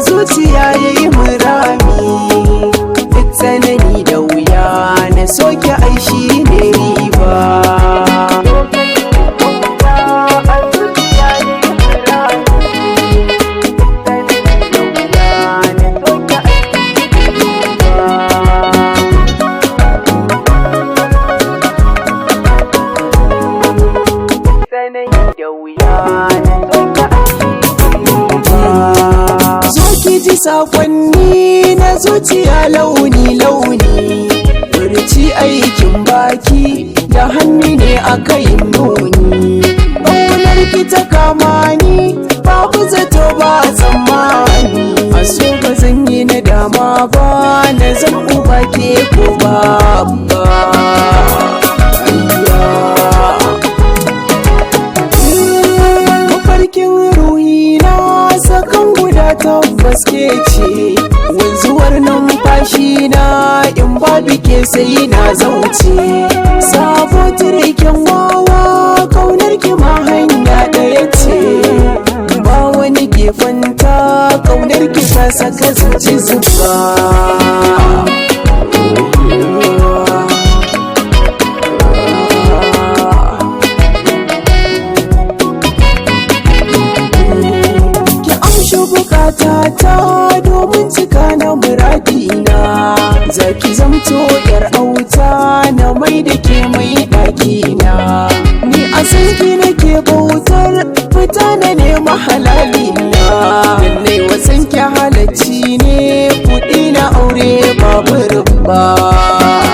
zuciya yayi murami duk tsanani da wuya na soke aishi ne riba. Ji sakonni na zuciya launi-launi, furci aikin baki da hannu ne aka yi nuni. Ƙaunar ki ta kama ni babu zato ba tsammani, a so ba zan yi nadama ba na zan uba ke ko babba. Mafarkin ruhi na sakan guda tabbas ke ce, wanzuwar numfashi na in babu ke sai na zauce. Sabo turken wawa kaunar ki ma hanya ɗaya ce, ba wani gefanta kaunar ki ta saka zuci zuba. Bukatata domin cika na muradina, zaki zamto yar auta na mai da ke mai ɗakina. Ni a sanki nake bautar fita na nema halalina, lallai wasan ki halacci ne kuɗi na aure babu rubba.